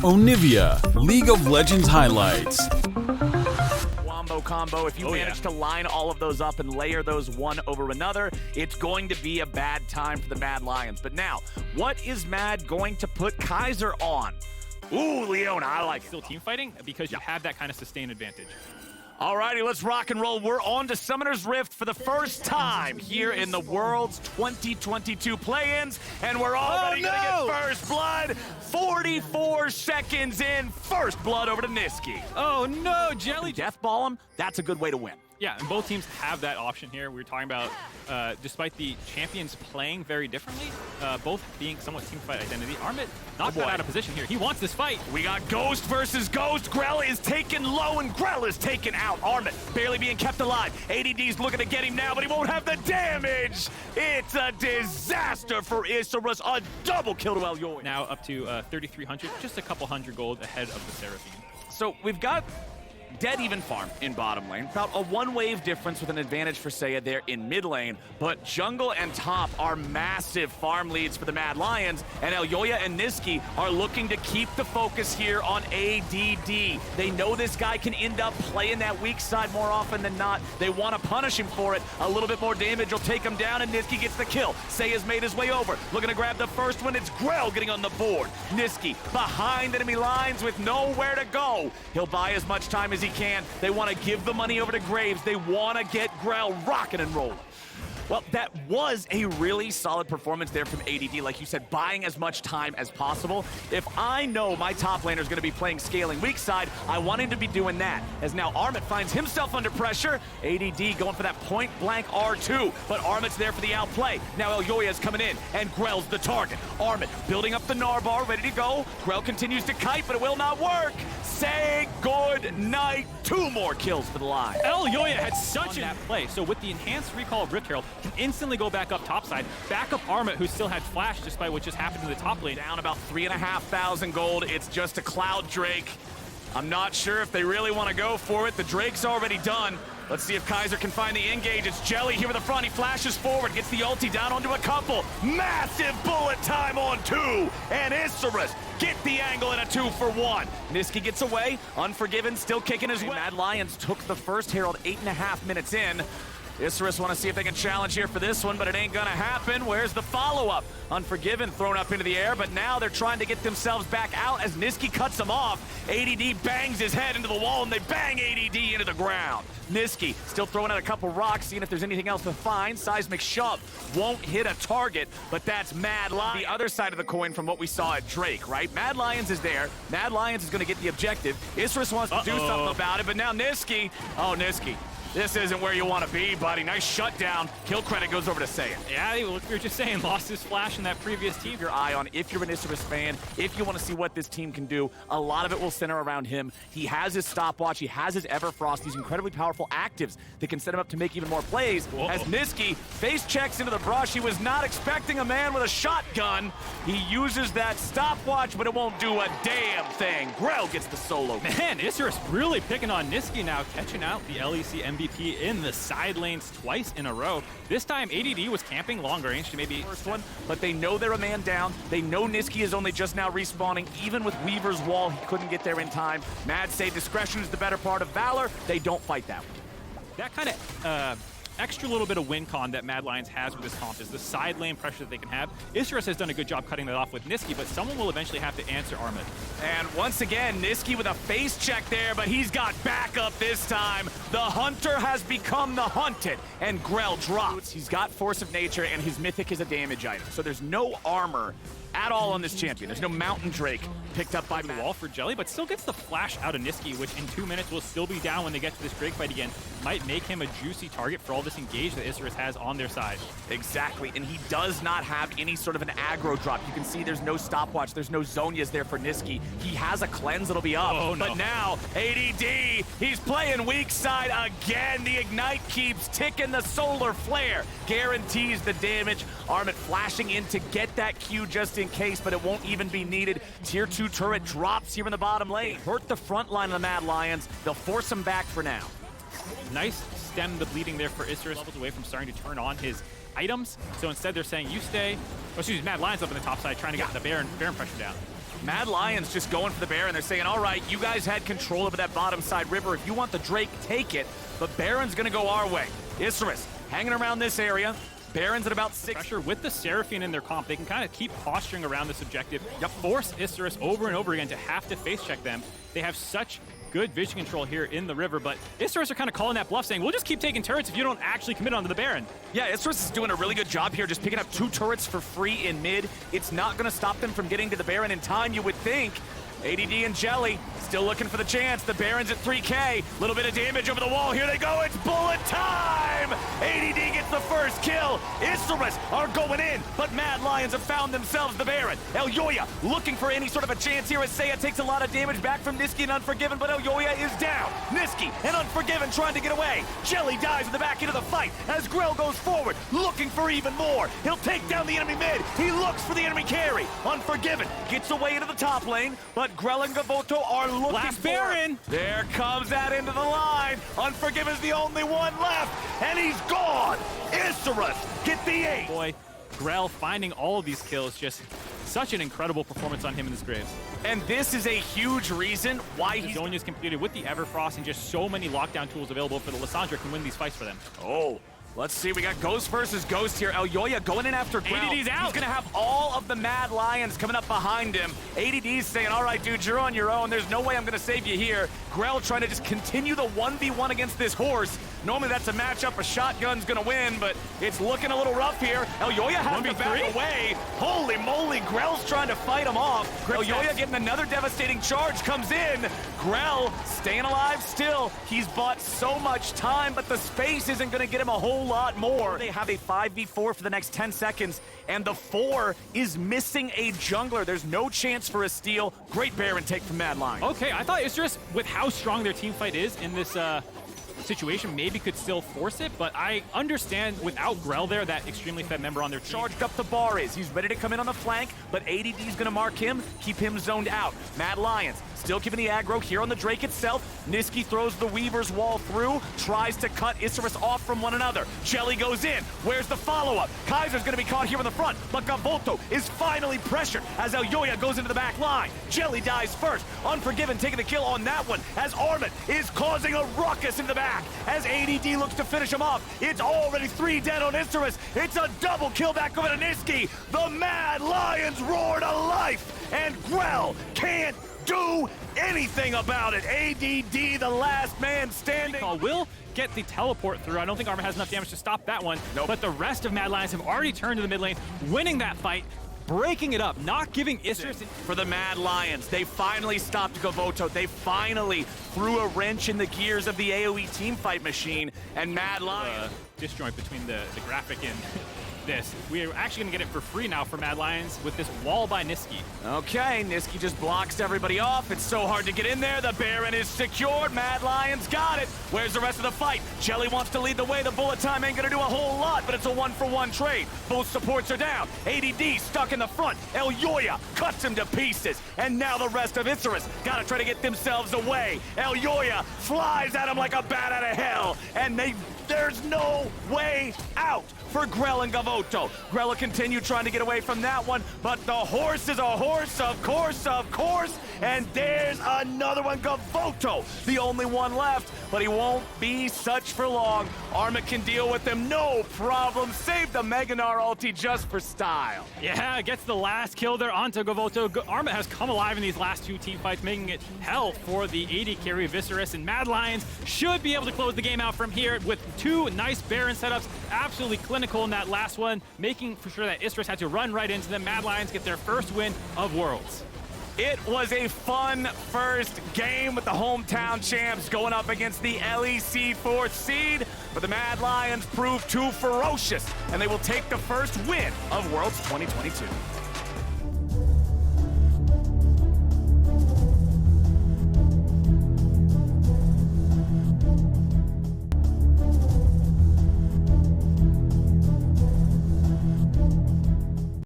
Onivia, League of Legends highlights. Wombo combo. If you manage to line all of those up and layer those one over another, it's going to be a bad time for the Mad Lions. But now, what is Mad going to put Kaiser on? Ooh, Leona, I like it. Still team fighting because you have that kind of sustained advantage. Alrighty, let's rock and roll. We're on to Summoner's Rift for the first time here in the World's 2022 play-ins, and we're already gonna get first blood. 44 seconds in, first blood over to Niski. Oh no, Jelly! Death ball him, that's a good way to win. Yeah, and both teams have that option here. We were talking about, despite the champions playing very differently, both being somewhat team fight identity. Armit not got out of position here. He wants this fight. We got Ghost versus Ghost. Grell is taken low and Grell is taken out. Armit barely being kept alive. ADD's looking to get him now, but he won't have the damage. It's a disaster for Isurus. A double kill to Elyoy. Now up to 3,300, just a couple hundred gold ahead of the Seraphine. So we've got dead even farm in bottom lane. About a one-wave difference with an advantage for Seiya there in mid lane, but jungle and top are massive farm leads for the Mad Lions, and Elyoya and Niski are looking to keep the focus here on ADD. They know this guy can end up playing that weak side more often than not. They want to punish him for it. A little bit more damage will take him down, and Niski gets the kill. Seiya's made his way over. Looking to grab the first one. It's Grell getting on the board. Niski behind enemy lines with nowhere to go. He'll buy as much time as he can. They want to give the money over to Graves. They want to get Grell rocking and rolling. Well, that was a really solid performance there from ADD. Like you said, buying as much time as possible. If I know my top laner is going to be playing scaling weak side, I want him to be doing that. As now Armit finds himself under pressure. ADD going for that point-blank R2, but Armit's there for the outplay. Now Elyoya's coming in, and Grell's the target. Armit building up the Narbar, ready to go. Grell continues to kite, but it will not work. Say good night. 2 more kills for the line. Elyoya had such that play, so with the enhanced recall of Rift Herald, can instantly go back up topside, back up Armit, who still had flash despite what just happened in the top lane. Down about 3,500 gold. It's just a Cloud Drake. I'm not sure if they really want to go for it. The Drake's already done. Let's see if Kaiser can find the engage. It's Jelly here with the front. He flashes forward, gets the ulti down onto a couple. Massive bullet time on 2. And Isurus get the angle in a 2-for-1. Niski gets away. Unforgiven still kicking his way. Mad Lions took the first Herald 8.5 minutes in. Isurus want to see if they can challenge here for this one, but it ain't gonna happen. Where's the follow-up? Unforgiven thrown up into the air, but now they're trying to get themselves back out as Niski cuts them off. ADD bangs his head into the wall, and they bang ADD into the ground. Niski still throwing out a couple rocks, seeing if there's anything else to find. Seismic shove won't hit a target, but that's Mad Lions. The other side of the coin from what we saw at Drake, right? Mad Lions is there. Mad Lions is gonna get the objective. Isurus wants to do something about it, but now Niski, oh, Niski. This isn't where you want to be, buddy. Nice shutdown. Kill credit goes over to Seiya. Yeah, we were just saying, lost his flash in that previous team. Your eye on if you're an Isurus fan, if you want to see what this team can do, a lot of it will center around him. He has his stopwatch, he has his Everfrost, these incredibly powerful actives that can set him up to make even more plays. Whoa. As Niski face checks into the brush, he was not expecting a man with a shotgun. He uses that stopwatch, but it won't do a damn thing. Grell gets the solo. Man, Isurus really picking on Niski now, catching out the LEC MVP in the side lanes twice in a row. This time, ADD was camping long range to maybe first one, but they know they're a man down. They know Niski is only just now respawning. Even with Weaver's wall, he couldn't get there in time. Mad say discretion is the better part of valor. They don't fight that one. That kind of extra little bit of win con that Mad Lions has with this comp is the side lane pressure that they can have. Isurus has done a good job cutting that off with Niski, but someone will eventually have to answer Armit. And once again, Niski with a face check there, but he's got backup this time. The hunter has become the hunted, and Grell drops. He's got Force of Nature, and his mythic is a damage item. So there's no armor at all on this champion. There's no Mountain Drake picked up by the wall for Jelly, but still gets the flash out of Niski, which in 2 minutes will still be down when they get to this Drake fight again. Might make him a juicy target for all this engage that Isurus has on their side. Exactly, and he does not have any sort of an aggro drop. You can see there's no stopwatch, there's no Zonias there for Niski. He has a cleanse that'll be up, but now ADD, he's playing weak side again. The Ignite keeps ticking, the Solar Flare guarantees the damage. Armit flashing in to get that Q just in case, but it won't even be needed. Tier 2 turret drops here in the bottom lane. Hurt the front line of the Mad Lions. They'll force him back for now. Nice stem the bleeding there for Isurus, levels away from starting to turn on his items. So instead they're saying you stay, Mad Lions up in the top side trying to get the Baron pressure down. Mad Lions just going for the Baron. They're saying, all right, you guys had control over that bottom side river. If you want the Drake, take it. But Baron's going to go our way. Isurus hanging around this area. Baron's at about 6. Pressure with the Seraphine in their comp. They can kind of keep posturing around this objective. Force Isurus over and over again to have to face check them. They have such good vision control here in the river, but Isurus are kind of calling that bluff, saying, we'll just keep taking turrets if you don't actually commit onto the Baron. Yeah, Isurus is doing a really good job here, just picking up 2 turrets for free in mid. It's not going to stop them from getting to the Baron in time, you would think. ADD and Jelly still looking for the chance. The Baron's at 3K. Little bit of damage over the wall. Here they go. It's bullet time! ADD gets the first kill. Isurus are going in, but Mad Lions have found themselves the Baron. Elyoya looking for any sort of a chance here as Seiya takes a lot of damage back from Niski and Unforgiven, but Elyoya is down. Niski and Unforgiven trying to get away. Jelly dies in the back into the fight as Grell goes forward, looking for even more. He'll take down the enemy mid. He looks for the enemy carry. Unforgiven gets away into the top lane, but Grell and Gavoto are looking Last for Baron. There comes that into the line. Unforgiven's the only one left, and he's gone. Isurus get the 8. Boy, Grell finding all of these kills, just such an incredible performance on him in this Graves. And this is a huge reason why The he's... zone is completed with the Everfrost and just so many lockdown tools available for the Lissandra can win these fights for them. Oh, let's see. We got Ghost versus Ghost here. Elyoya going in after Grell. ADD's out. He's going to have all of the Mad Lions coming up behind him. ADD's saying, all right, dude, you're on your own. There's no way I'm going to save you here. Grell trying to just continue the 1v1 against this horse. Normally that's a matchup a shotgun's going to win, but it's looking a little rough here. Elyoya has to back away. Holy moly, Grell's trying to fight him off. Elyoya getting another devastating charge, comes in. Grell staying alive still. He's bought so much time, but the space isn't going to get him a whole lot more. They have a 5v4 for the next 10 seconds, and the 4 is missing a jungler. There's no chance for a steal. Great Baron take from Mad Lions. Okay, I thought Isurus, with how strong their team fight is in this situation, maybe could still force it, but I understand without Grell there, that extremely fed member on their team. Charged up the bar is. He's ready to come in on the flank, but ADD's gonna mark him, keep him zoned out. Mad Lions still giving the aggro here on the Drake itself. Niski throws the Weaver's wall through, tries to cut Isurus off from one another. Jelly goes in. Where's the follow-up? Kaiser's gonna be caught here in the front, but Gavoto is finally pressured as Elyoya goes into the back line. Jelly dies first. Unforgiven taking the kill on that one as Armin is causing a ruckus in the back. As ADD looks to finish him off, it's already 3 dead on Isurus. It's a double kill back over to Niski. The Mad Lions roar to life, and Grell can't do anything about it. ADD, the last man standing. Will get the teleport through. I don't think Armor has enough damage to stop that one. Nope. But the rest of Mad Lions have already turned to the mid lane, winning that fight, breaking it up, not giving Isurus... For the Mad Lions, they finally stopped Gavoto. They finally threw a wrench in the gears of the AoE teamfight machine, and Mad Lions... disjoint between the graphic and this. We are actually going to get it for free now for Mad Lions with this wall by Niski. Okay, Niski just blocks everybody off. It's so hard to get in there. The Baron is secured. Mad Lions got it. Where's the rest of the fight? Jelly wants to lead the way. The bullet time ain't going to do a whole lot, but it's a 1-for-1 trade. Both supports are down. ADD stuck in the front. Elyoya cuts him to pieces. And now the rest of Isurus got to try to get themselves away. Elyoya flies at him like a bat out of hell. And there's no way out for Grell and Gavoto. Grell will continue trying to get away from that one, but the horse is a horse, of course, and there's another one, Gavoto, the only one left, but he won't be such for long. Armit can deal with him, no problem. Save the Meganar ulti just for style. Yeah, gets the last kill there onto Gavoto. Armit has come alive in these last 2 team fights, making it hell for the AD carry of Isurus, and Mad Lions should be able to close the game out from here with 2 nice Baron setups, absolutely clinical in that last one, making for sure that Isurus had to run right into them. Mad Lions get their first win of Worlds. It was a fun first game with the hometown champs going up against the LEC 4th seed, but the Mad Lions proved too ferocious, and they will take the first win of Worlds 2022.